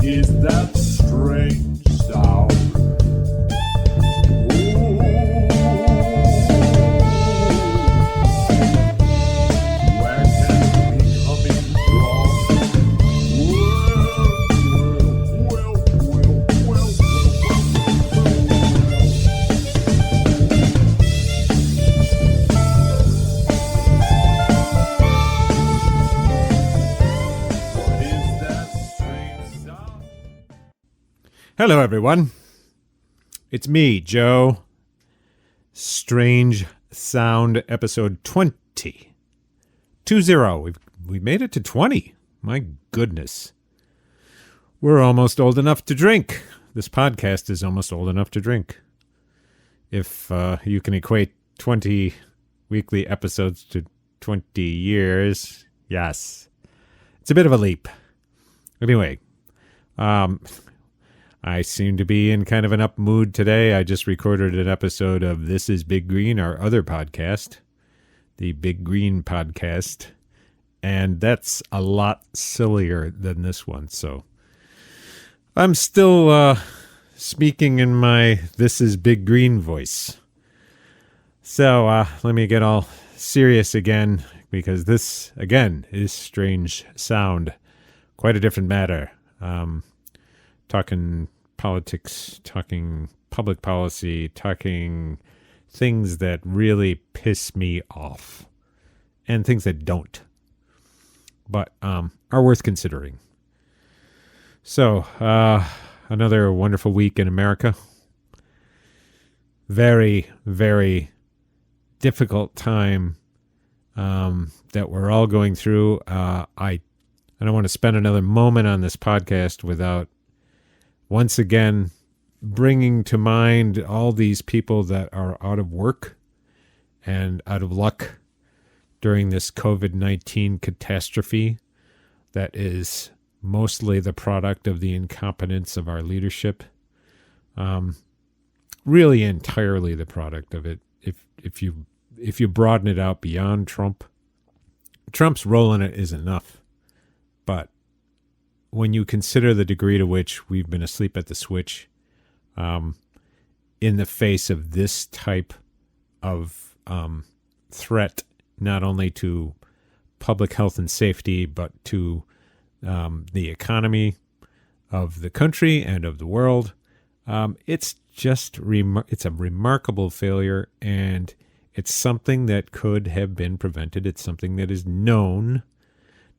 is that strange sound? Ooh. Where can it be coming from? What is that strange sound? Hello, everyone. It's me, Joe. Strange Sound, episode 20. 20. We've made it to 20. My goodness. We're almost old enough to drink. This podcast is almost old enough to drink. If you can equate 20 weekly episodes to 20 years, yes. It's a bit of a leap. Anyway, I seem to be in kind of an up mood today. I just recorded an episode of This is Big Green, our other podcast, the Big Green podcast, and that's a lot sillier than this one. So I'm still speaking in my This is Big Green voice. So let me get all serious again, because this, again, is Strange Sound. Quite a different matter. Talking politics, talking public policy, talking things that really piss me off, and things that don't, but are worth considering. So, another wonderful week in America. Very, very difficult time that we're all going through. I don't want to spend another moment on this podcast without once again bringing to mind all these people that are out of work and out of luck during this COVID-19 catastrophe that is mostly the product of the incompetence of our leadership. Really entirely the product of it. If you broaden it out beyond Trump's role in it is enough. But when you consider the degree to which we've been asleep at the switch in the face of this type of threat, not only to public health and safety, but to the economy of the country and of the world, it's just it's a remarkable failure, and it's something that could have been prevented. It's something that is known,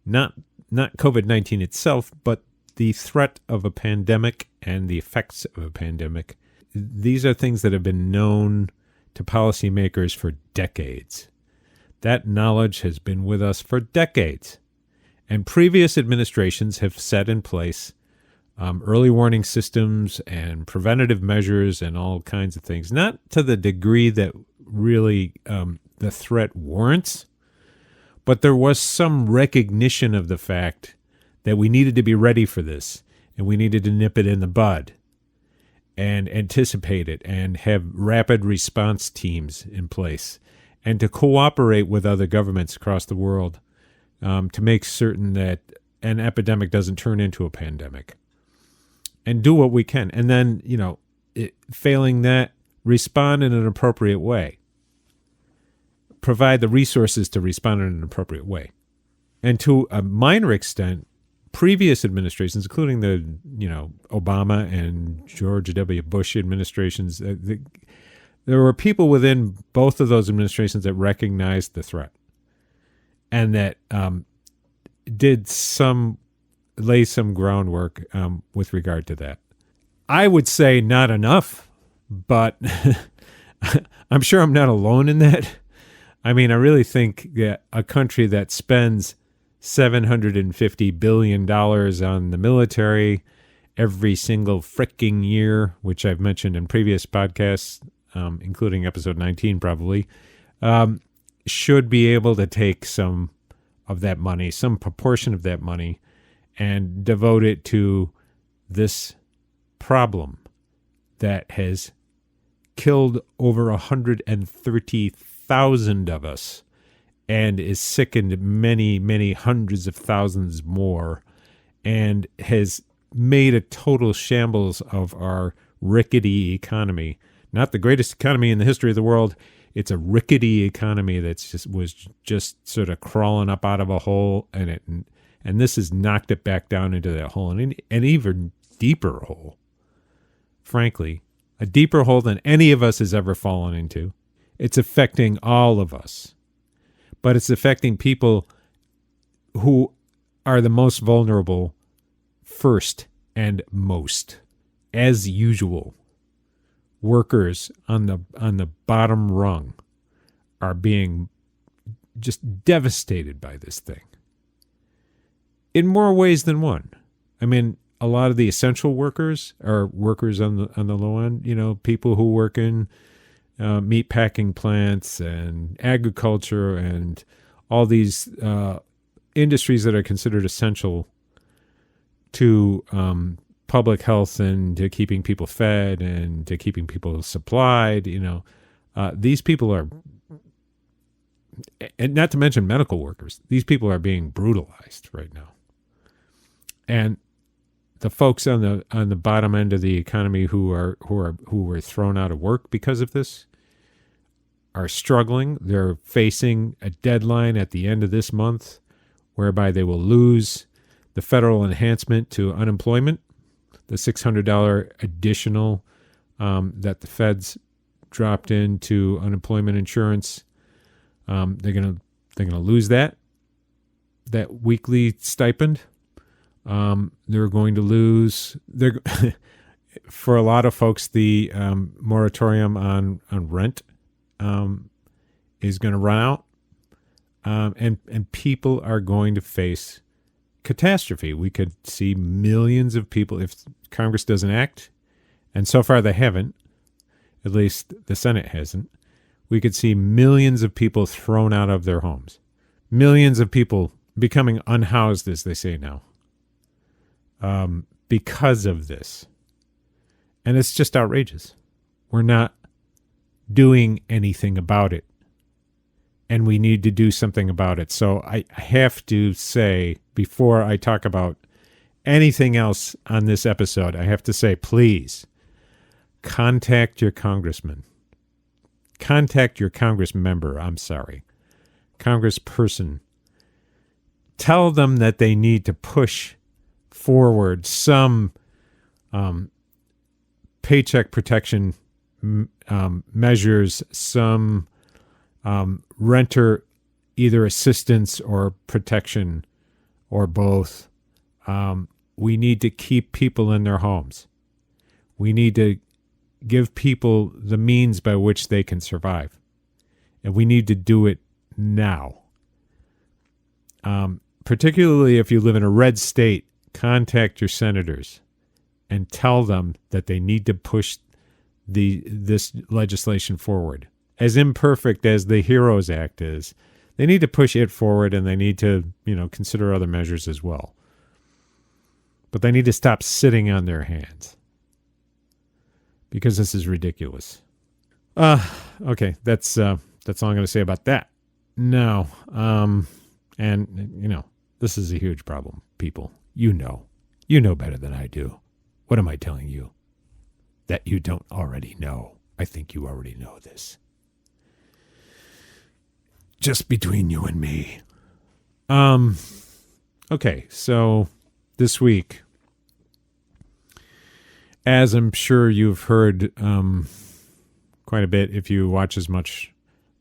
not COVID-19 itself, but the threat of a pandemic and the effects of a pandemic. These are things that have been known to policymakers for decades. That knowledge has been with us for decades. And previous administrations have set in place early warning systems and preventative measures and all kinds of things, not to the degree that really the threat warrants, but there was some recognition of the fact that we needed to be ready for this, and we needed to nip it in the bud and anticipate it and have rapid response teams in place and to cooperate with other governments across the world to make certain that an epidemic doesn't turn into a pandemic, and do what we can. And then, failing that, respond in an appropriate way. Provide the resources to respond in an appropriate way. And to a minor extent, previous administrations, including the, Obama and George W. Bush administrations, there were people within both of those administrations that recognized the threat and that did lay some groundwork with regard to that. I would say not enough, but I'm sure I'm not alone in that. I mean, I really think that a country that spends $750 billion on the military every single fricking year, which I've mentioned in previous podcasts, including episode 19 probably, should be able to take some of that money, some proportion of that money, and devote it to this problem that has killed over 130,000 of us and is sickened many, many hundreds of thousands more, and has made a total shambles of our rickety economy. Not the greatest economy in the history of the world. It's a rickety economy that's was just sort of crawling up out of a hole, and this has knocked it back down into that hole, and an even deeper hole. Frankly, a deeper hole than any of us has ever fallen into. It's affecting all of us, but it's affecting people who are the most vulnerable first and most, as usual. Workers on the bottom rung are being just devastated by this thing in more ways than one. I mean, a lot of the essential workers are workers on the low end. You know, people who work in meat packing plants and agriculture and all these industries that are considered essential to public health and to keeping people fed and to keeping people supplied. You know, these people are, and not to mention medical workers, these people are being brutalized right now. And the folks on the bottom end of the economy who were thrown out of work because of this are struggling. They're facing a deadline at the end of this month whereby they will lose the federal enhancement to unemployment, the $600 additional that the feds dropped into unemployment insurance. They're gonna lose that weekly stipend. They're going to lose for a lot of folks, the moratorium on rent is going to run out, and people are going to face catastrophe. We could see millions of people if Congress doesn't act, and so far they haven't. At least the Senate hasn't. We could see millions of people thrown out of their homes, millions of people becoming unhoused, as they say now. Because of this. And it's just outrageous. We're not doing anything about it. And we need to do something about it. So I have to say, before I talk about anything else on this episode, I have to say, please, contact your congressman. Contact your Congress member, congressperson. Tell them that they need to push forward some paycheck protection measures, some renter either assistance or protection or both. We need to keep people in their homes. We need to give people the means by which they can survive. And we need to do it now. Particularly if you live in a red state, contact your senators and tell them that they need to push this legislation forward. As imperfect as the HEROES Act is, they need to push it forward, and they need to, consider other measures as well. But they need to stop sitting on their hands, because this is ridiculous. Okay, that's all I'm going to say about that. Now, this is a huge problem, people. You know better than I do. What am I telling you that you don't already know? I think you already know this. Just between you and me. Okay, so this week, as I'm sure you've heard quite a bit if you watch as much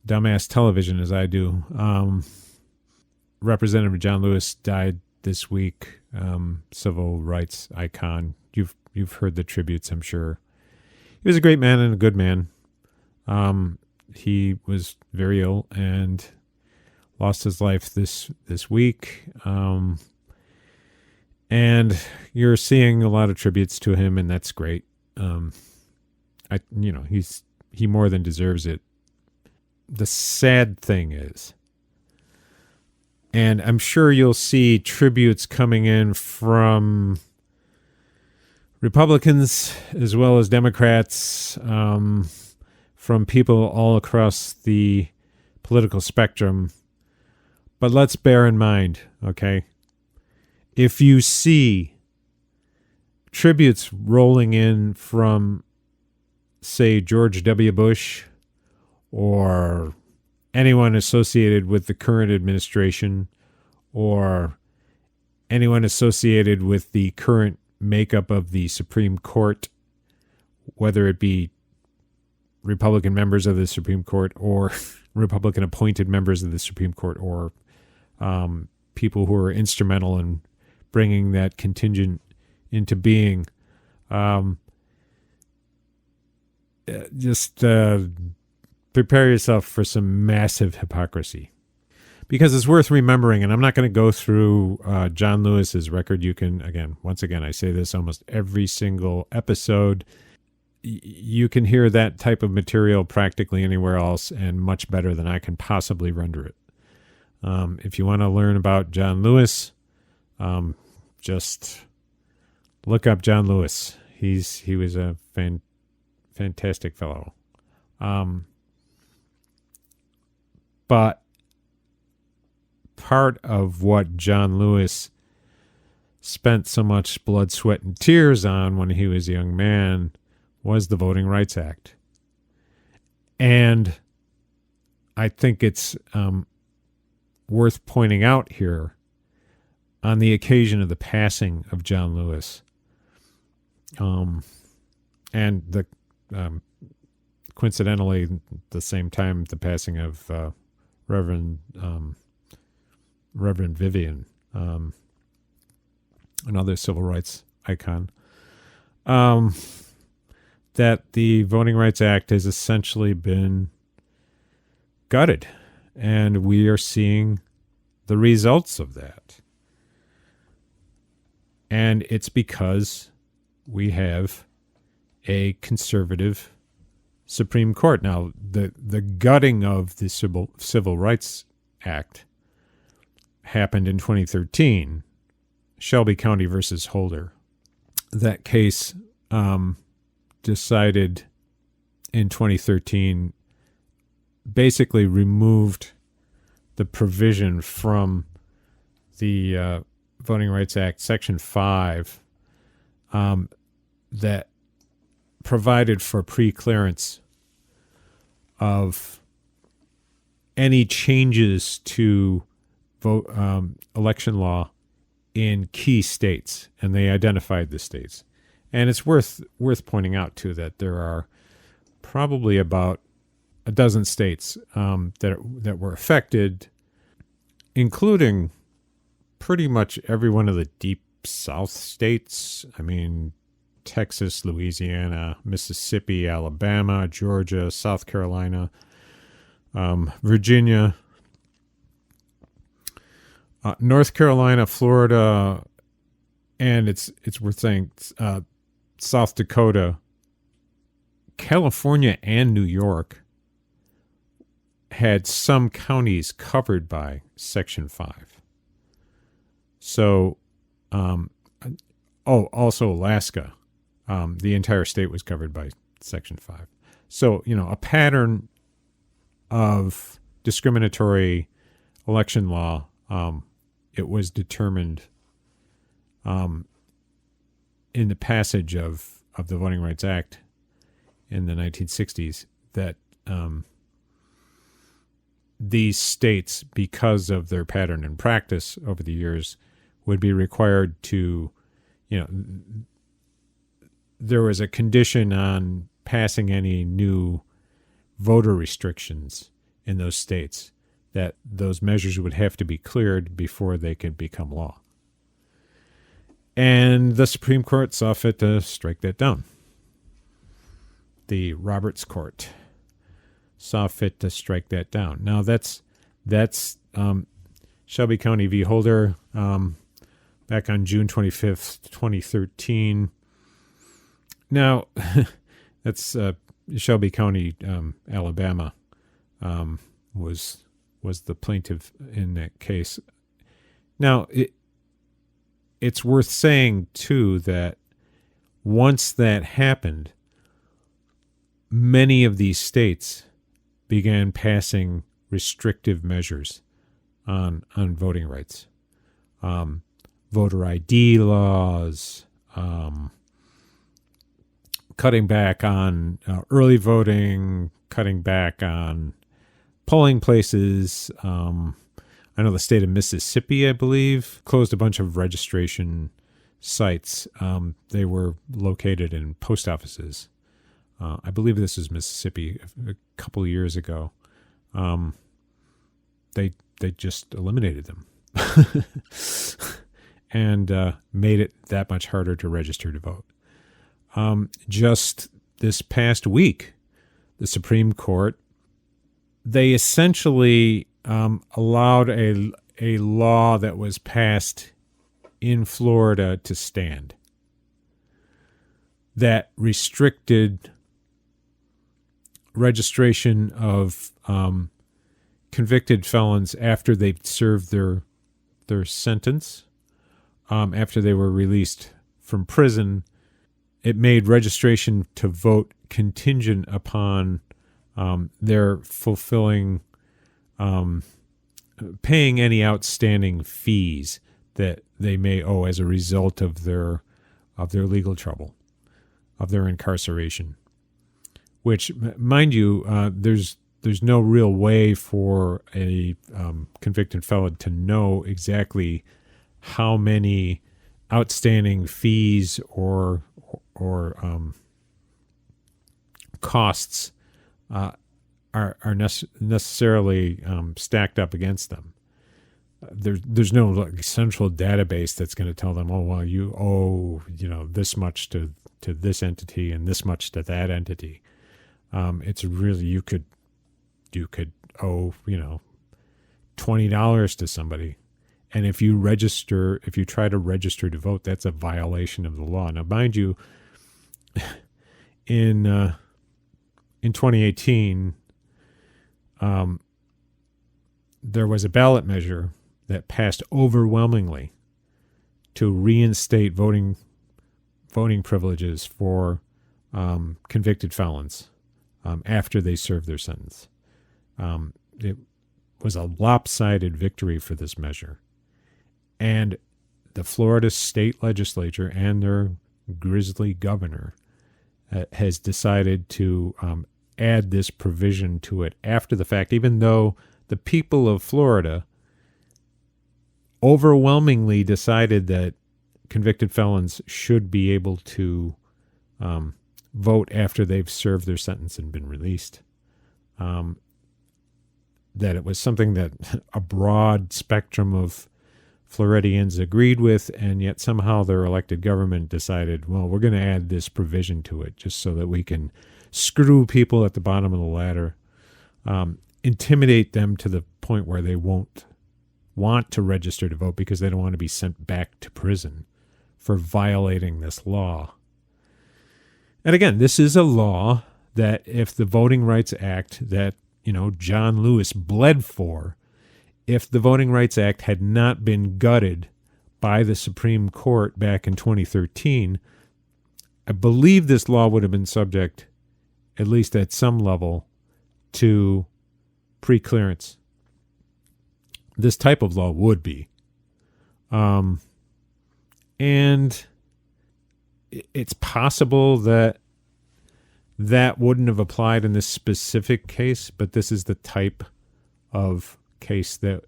dumbass television as I do, Representative John Lewis died this week. Civil rights icon. You've heard the tributes, I'm sure. He was a great man and a good man. He was very ill and lost his life this week. And you're seeing a lot of tributes to him, and that's great. He more than deserves it. The sad thing is, and I'm sure you'll see tributes coming in from Republicans as well as Democrats, from people all across the political spectrum. But let's bear in mind, okay, if you see tributes rolling in from, say, George W. Bush or anyone associated with the current administration or anyone associated with the current makeup of the Supreme Court, whether it be Republican members of the Supreme Court or Republican appointed members of the Supreme Court or people who are instrumental in bringing that contingent into being. Just prepare yourself for some massive hypocrisy, because it's worth remembering. And I'm not going to go through John Lewis's record. You can, once again, I say this almost every single episode. You can hear that type of material practically anywhere else and much better than I can possibly render it. If you want to learn about John Lewis, just look up John Lewis. He was a fantastic fellow. But part of what John Lewis spent so much blood, sweat, and tears on when he was a young man was the Voting Rights Act. And I think it's worth pointing out here, on the occasion of the passing of John Lewis, and the coincidentally the same time the passing of Reverend Vivian, another civil rights icon, that the Voting Rights Act has essentially been gutted, and we are seeing the results of that. And it's because we have a conservative Supreme Court. Now, the gutting of the Civil Rights Act happened in 2013, Shelby County versus Holder. That case decided in 2013 basically removed the provision from the Voting Rights Act, Section 5, that provided for pre-clearance of any changes to election law in key states, and they identified the states. And it's worth pointing out, too, that there are probably about a dozen states that were affected, including pretty much every one of the deep South states. I mean, Texas, Louisiana, Mississippi, Alabama, Georgia, South Carolina, Virginia, North Carolina, Florida, and it's worth saying South Dakota, California, and New York had some counties covered by Section 5. So, also Alaska, the entire state was covered by Section 5. So, a pattern of discriminatory election law, it was determined in the passage of the Voting Rights Act in the 1960s that these states, because of their pattern and practice over the years, would be required to, there was a condition on passing any new voter restrictions in those states, that those measures would have to be cleared before they could become law. And the Supreme Court saw fit to strike that down. The Roberts Court saw fit to strike that down. Now, that's Shelby County v. Holder, back on June 25th, 2013. Now, that's Shelby County, Alabama, was the plaintiff in that case. Now, it's worth saying, too, that once that happened, many of these states began passing restrictive measures on voting rights. Voter ID laws, cutting back on early voting, cutting back on polling places. I know the state of Mississippi, I believe, closed a bunch of registration sites. They were located in post offices. I believe this is Mississippi a couple of years ago. They just eliminated them and made it that much harder to register to vote. Just this past week, the Supreme Court, they essentially allowed a law that was passed in Florida to stand that restricted registration of convicted felons after they've served their sentence, after they were released from prison. It made registration to vote contingent upon their fulfilling, paying any outstanding fees that they may owe as a result of their legal trouble, of their incarceration. Which, mind you, there's no real way for a convicted felon to know exactly how many outstanding fees or costs are necessarily stacked up against them. There's no like central database that's going to tell them, oh well, you owe this much to this entity and this much to that entity. It's really you could owe $20 to somebody, and if you try to register to vote, that's a violation of the law. Now, mind you, in 2018, there was a ballot measure that passed overwhelmingly to reinstate voting privileges for convicted felons after they served their sentence. It was a lopsided victory for this measure. And the Florida state legislature and their grisly governor has decided to add this provision to it after the fact, even though the people of Florida overwhelmingly decided that convicted felons should be able to vote after they've served their sentence and been released. That it was something that a broad spectrum of Floridians agreed with, and yet somehow their elected government decided, well, we're going to add this provision to it just so that we can screw people at the bottom of the ladder, intimidate them to the point where they won't want to register to vote because they don't want to be sent back to prison for violating this law. And again, this is a law that if the Voting Rights Act that, John Lewis bled for, if the Voting Rights Act had not been gutted by the Supreme Court back in 2013, I believe this law would have been subject, at least at some level, to preclearance. This type of law would be. And it's possible that wouldn't have applied in this specific case, but this is the type of case that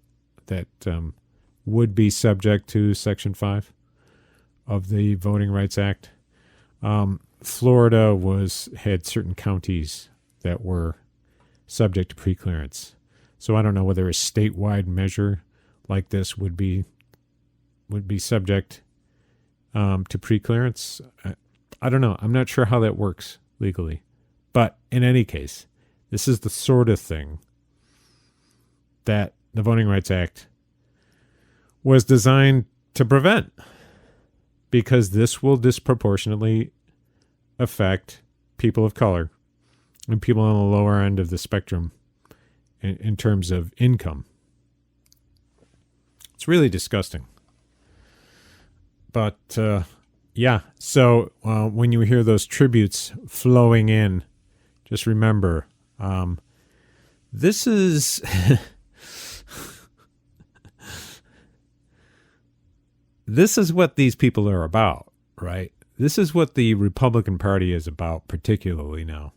would be subject to Section 5 of the Voting Rights Act. Florida had certain counties that were subject to preclearance. So I don't know whether a statewide measure like this would be subject to preclearance. I don't know. I'm not sure how that works legally. But in any case, this is the sort of thing that the Voting Rights Act was designed to prevent, because this will disproportionately affect people of color and people on the lower end of the spectrum in terms of income. It's really disgusting. But, yeah, so when you hear those tributes flowing in, just remember, this is... This is what these people are about, right? this is what the Republican Party is about, particularly now.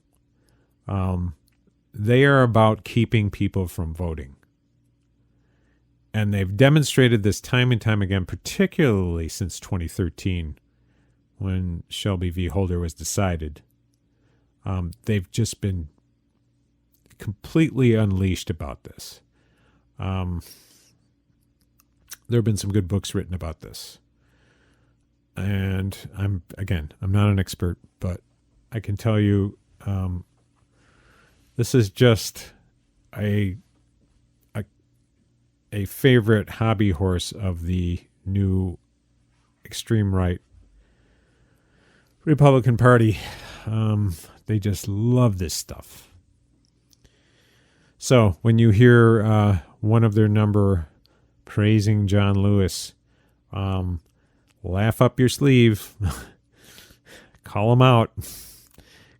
They are about keeping people from voting. And they've demonstrated this time and time again, particularly since 2013, when Shelby v. Holder was decided. They've just been completely unleashed about this. There have been some good books written about this. And I'm not an expert, but I can tell you this is just a favorite hobby horse of the new extreme right Republican Party. They just love this stuff. So when you hear one of their number praising John Lewis, laugh up your sleeve, call them out,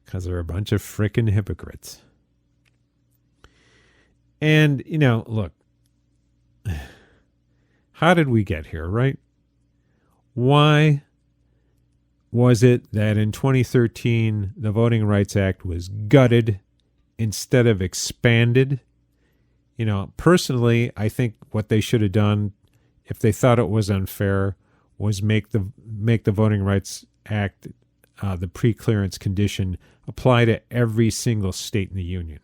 because they're a bunch of frickin' hypocrites. And, look, how did we get here, right? Why was it that in 2013 the Voting Rights Act was gutted instead of expanded? Personally, I think what they should have done, if they thought it was unfair, was make the Voting Rights Act, the pre-clearance condition, apply to every single state in the union.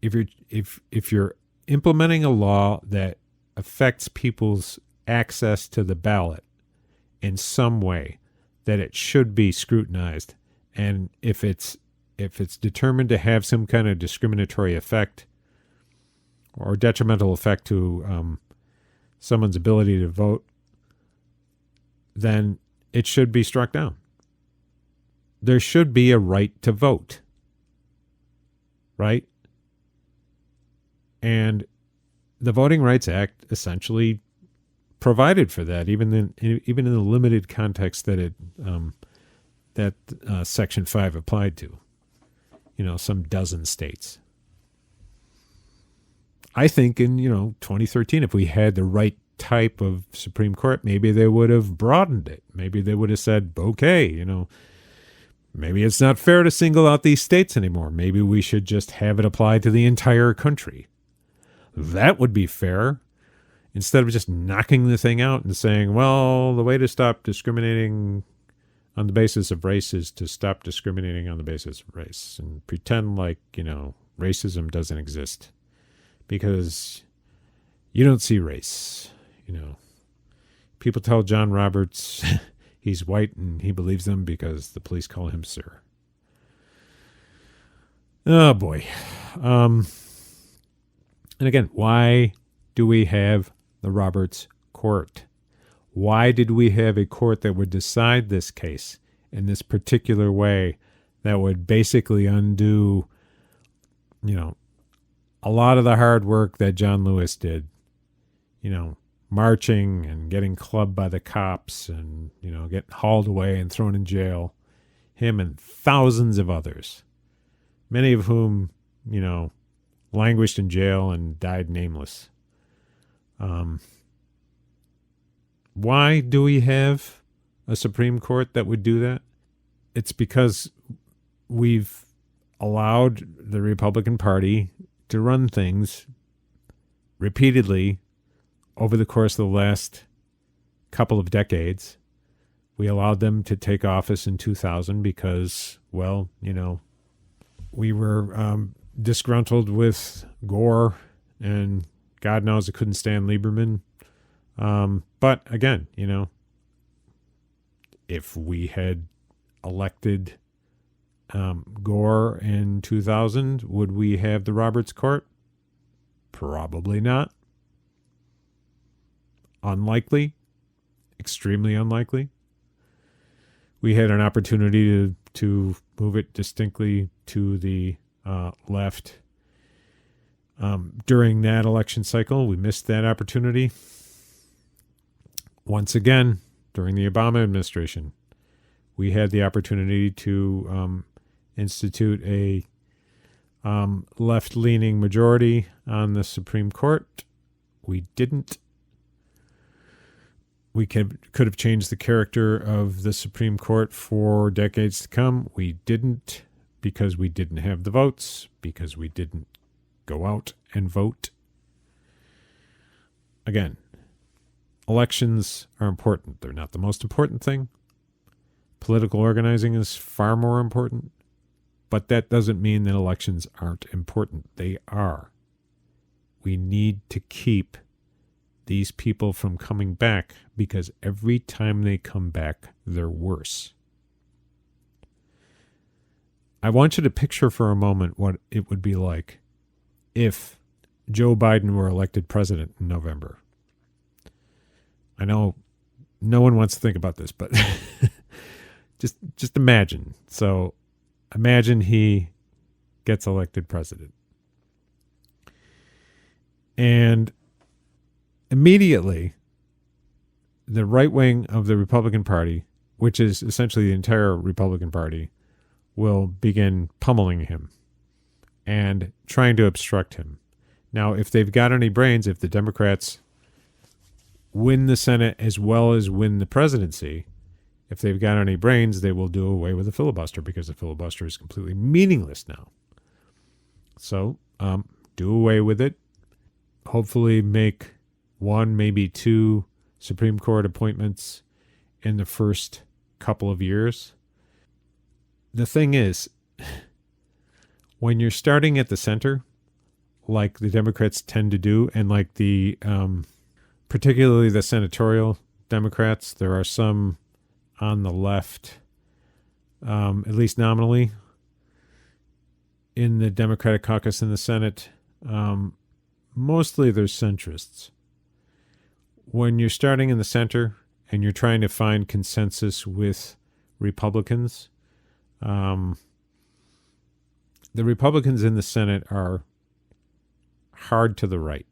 If you're implementing a law that affects people's access to the ballot in some way, that it should be scrutinized, and if it's determined to have some kind of discriminatory effect or detrimental effect to someone's ability to vote, then it should be struck down. There should be a right to vote, right? And the Voting Rights Act essentially provided for that, even in the limited context that Section 5 applied to, some dozen states. I think in 2013, if we had the right type of Supreme Court, maybe they would have broadened it. Maybe they would have said, okay, maybe it's not fair to single out these states anymore. Maybe we should just have it apply to the entire country. That would be fair. Instead of just knocking the thing out and saying, well, the way to stop discriminating on the basis of race is to stop discriminating on the basis of race and pretend like, racism doesn't exist because you don't see race. People tell John Roberts he's white and he believes them because the police call him sir. Oh, boy. And again, why do we have the Roberts Court? Why did we have a court that would decide this case in this particular way that would basically undo, a lot of the hard work that John Lewis did, marching and getting clubbed by the cops and, getting hauled away and thrown in jail, him and thousands of others, many of whom, languished in jail and died nameless. Why do we have a Supreme Court that would do that? It's because we've allowed the Republican Party to run things repeatedly over the course of the last couple of decades. We allowed them to take office in 2000 because, we were disgruntled with Gore, and God knows I couldn't stand Lieberman. But again, if we had elected Gore in 2000, would we have the Roberts Court? Probably not. Unlikely. Extremely unlikely. We had an opportunity to move it distinctly to the left during that election cycle. We missed that opportunity. Once again, during the Obama administration, we had the opportunity to institute a left-leaning majority on the Supreme Court. We didn't. We could have changed the character of the Supreme Court for decades to come. We didn't, because we didn't have the votes, because we didn't go out and vote. Again, elections are important. They're not the most important thing. Political organizing is far more important. But that doesn't mean that elections aren't important. They are. We need to keep these people from coming back, because every time they come back, they're worse. I want you to picture for a moment what it would be like if Joe Biden were elected president in November. I know no one wants to think about this, but just imagine. So imagine he gets elected president. And immediately, the right wing of the Republican Party, which is essentially the entire Republican Party, will begin pummeling him and trying to obstruct him. Now, if they've got any brains, if the Democrats win the Senate as well as win the presidency, if they've got any brains, they will do away with the filibuster, because the filibuster is completely meaningless now. So, do away with it. Hopefully make one, maybe two Supreme Court appointments in the first couple of years. The thing is, when you're starting at the center, like the Democrats tend to do, and like the, particularly the senatorial Democrats, there are some on the left, at least nominally, in the Democratic caucus in the Senate. Mostly they're centrists. When you're starting in the center and you're trying to find consensus with Republicans, the Republicans in the Senate are hard to the right.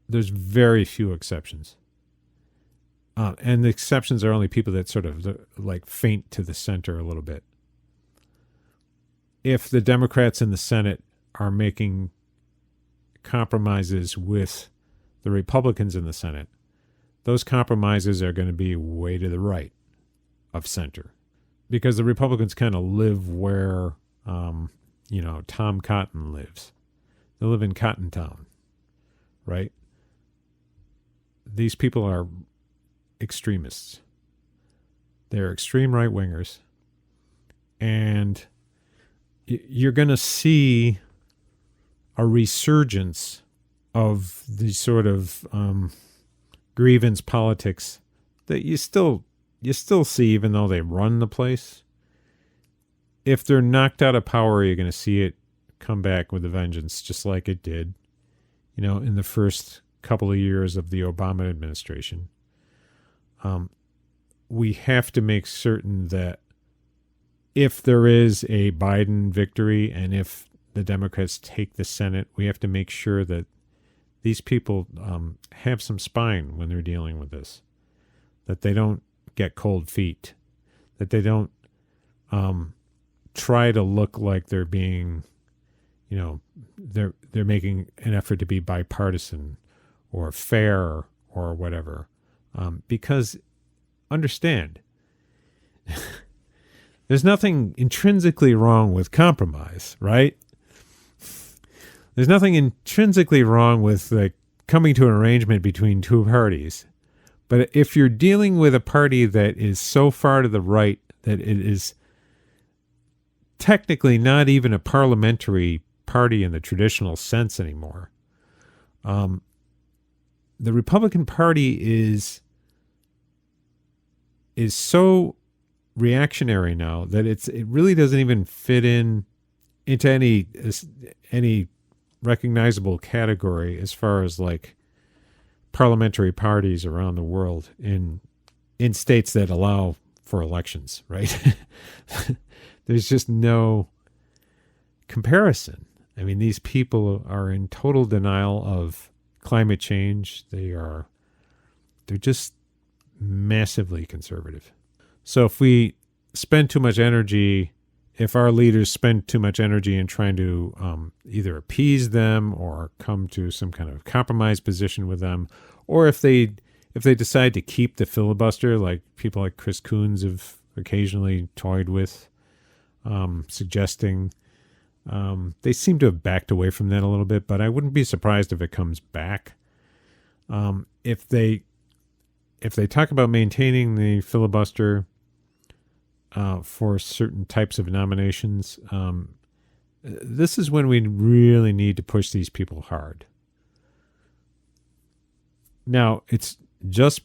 There's very few exceptions. And the exceptions are only people that sort of like faint to the center a little bit. If the Democrats in the Senate are making compromises with the Republicans in the Senate, those compromises are going to be way to the right of center, because the Republicans kind of live where, Tom Cotton lives. They live in Cotton Town, right? These people are extremists. They're extreme right-wingers. And you're going to see a resurgence of the sort of grievance politics that you still see, even though they run the place. If they're knocked out of power, you're going to see it come back with a vengeance, just like it did, in the first couple of years of the Obama administration. We have to make certain that if there is a Biden victory and if the Democrats take the Senate, we have to make sure that these people have some spine when they're dealing with this, that they don't get cold feet, that they don't try to look like they're being, they're making an effort to be bipartisan or fair or whatever. Because understand, there's nothing intrinsically wrong with compromise, right? There's nothing intrinsically wrong with coming to an arrangement between two parties. But if you're dealing with a party that is so far to the right that it is technically not even a parliamentary party in the traditional sense anymore, the Republican Party is so reactionary now that it really doesn't even fit into any recognizable category as far as like parliamentary parties around the world in states that allow for elections, right? There's just no comparison. I mean, these people are in total denial of climate change. They're just massively conservative. So if we spend too much energy, if our leaders spend too much energy in trying to either appease them or come to some kind of compromise position with them, or if if they decide to keep the filibuster, like people like Chris Coons have occasionally toyed with, suggesting, they seem to have backed away from that a little bit, but I wouldn't be surprised if it comes back. If they talk about maintaining the filibuster for certain types of nominations, this is when we really need to push these people hard. Now, it's just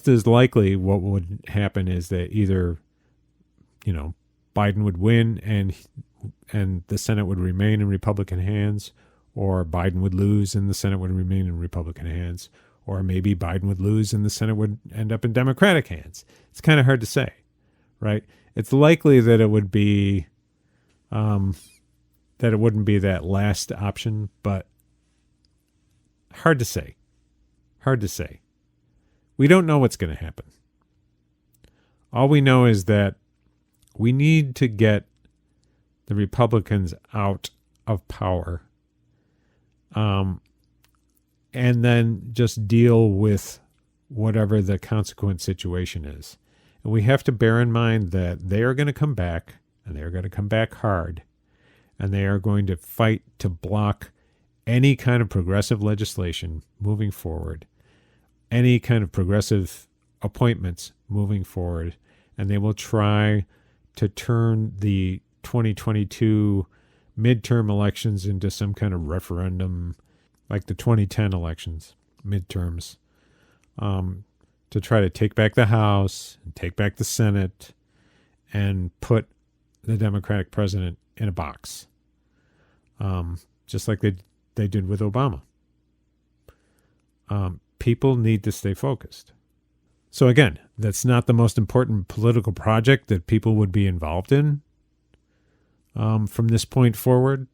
as likely what would happen is that either, Biden would win and the Senate would remain in Republican hands, or Biden would lose and the Senate would remain in Republican hands, or maybe Biden would lose and the Senate would end up in Democratic hands. It's kind of hard to say, right? It's likely that it would be, that it wouldn't be that last option, but hard to say. Hard to say. We don't know what's going to happen. All we know is that we need to get the Republicans out of power, and then just deal with whatever the consequent situation is. And we have to bear in mind that they are going to come back, and they are going to come back hard, and they are going to fight to block any kind of progressive legislation moving forward, any kind of progressive appointments moving forward, and they will try to turn the 2022 midterm elections into some kind of referendum, like the 2010 elections, midterms, to try to take back the House and take back the Senate and put the Democratic president in a box, just like they did with Obama. People need to stay focused. So again, that's not the most important political project that people would be involved in. From this point forward,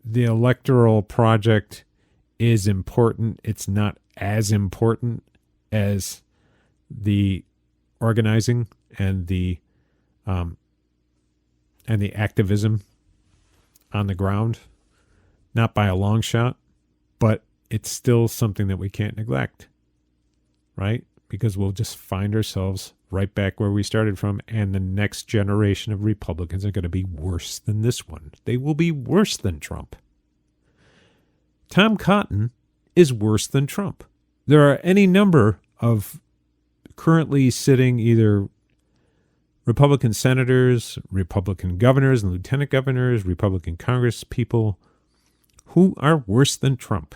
the electoral project is important. It's not as important as the organizing and the activism on the ground. Not by a long shot, but it's still something that we can't neglect, right? Because we'll just find ourselves right back where we started from, and the next generation of Republicans are going to be worse than this one. They will be worse than Trump. Tom Cotton is worse than Trump. There are any number of currently sitting either Republican senators, Republican governors and lieutenant governors, Republican Congress people who are worse than Trump.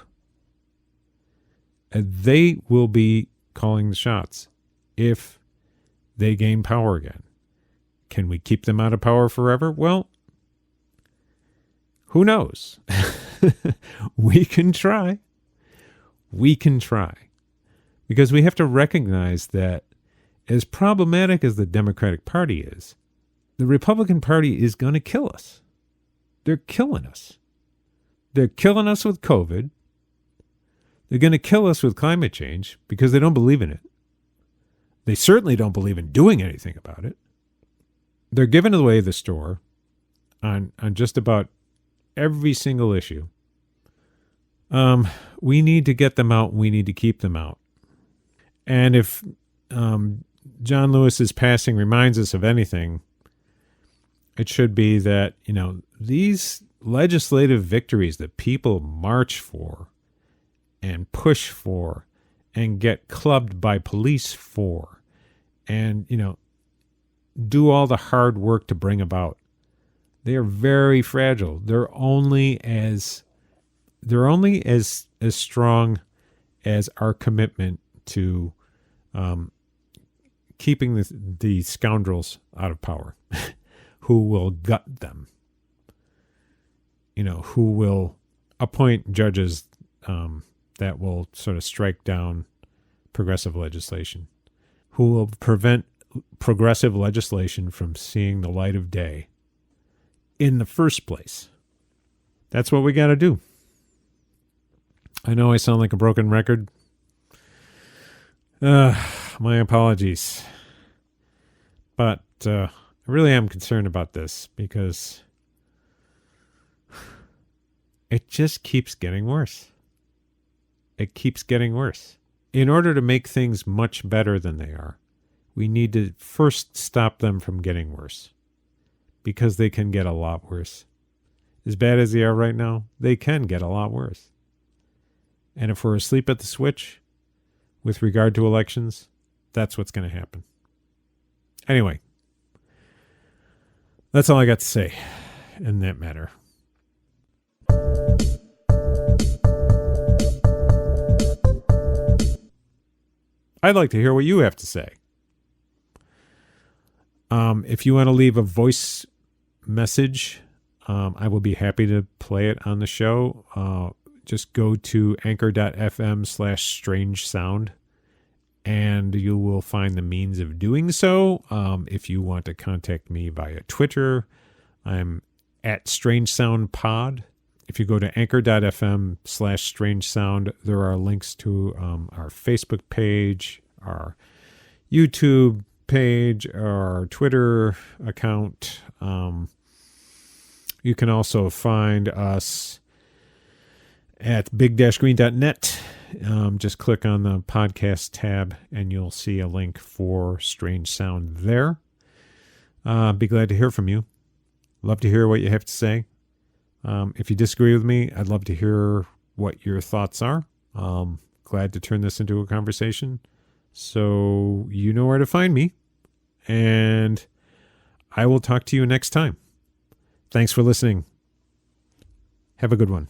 And they will be calling the shots if they gain power again. Can we keep them out of power forever? Well, who knows? We can try. We can try. Because we have to recognize that as problematic as the Democratic Party is, the Republican Party is going to kill us. They're killing us. They're killing us with COVID. They're going to kill us with climate change because they don't believe in it. They certainly don't believe in doing anything about it. They're giving away the store on just about every single issue. We need to get them out. We need to keep them out. And if John Lewis's passing reminds us of anything, it should be that, these legislative victories that people march for and push for and get clubbed by police for and, do all the hard work to bring about, they are very fragile. They're only as strong as our commitment to keeping the scoundrels out of power who will gut them, who will appoint judges that will sort of strike down progressive legislation, who will prevent progressive legislation from seeing the light of day in the first place. That's what we got to do. I know I sound like a broken record. My apologies. But I really am concerned about this because it just keeps getting worse. It keeps getting worse. in order to make things much better than they are, we need to first stop them from getting worse, because they can get a lot worse. As bad as they are right now, they can get a lot worse. And if we're asleep at the switch with regard to elections, that's what's going to happen. Anyway, that's all I got to say in that matter. I'd like to hear what you have to say. If you want to leave a voice message, I will be happy to play it on the show. Just go to anchor.fm/strange sound, and you will find the means of doing so. If you want to contact me via Twitter, I'm at Strange Sound Pod. If you go to anchor.fm/strange sound, there are links to our Facebook page, our YouTube page, our Twitter account. You can also find us at big-green.net. Just click on the podcast tab and you'll see a link for Strange Sound there. Be glad to hear from you. Love to hear what you have to say. If you disagree with me, I'd love to hear what your thoughts are. Glad to turn this into a conversation. So you know where to find me. And I will talk to you next time. Thanks for listening. Have a good one.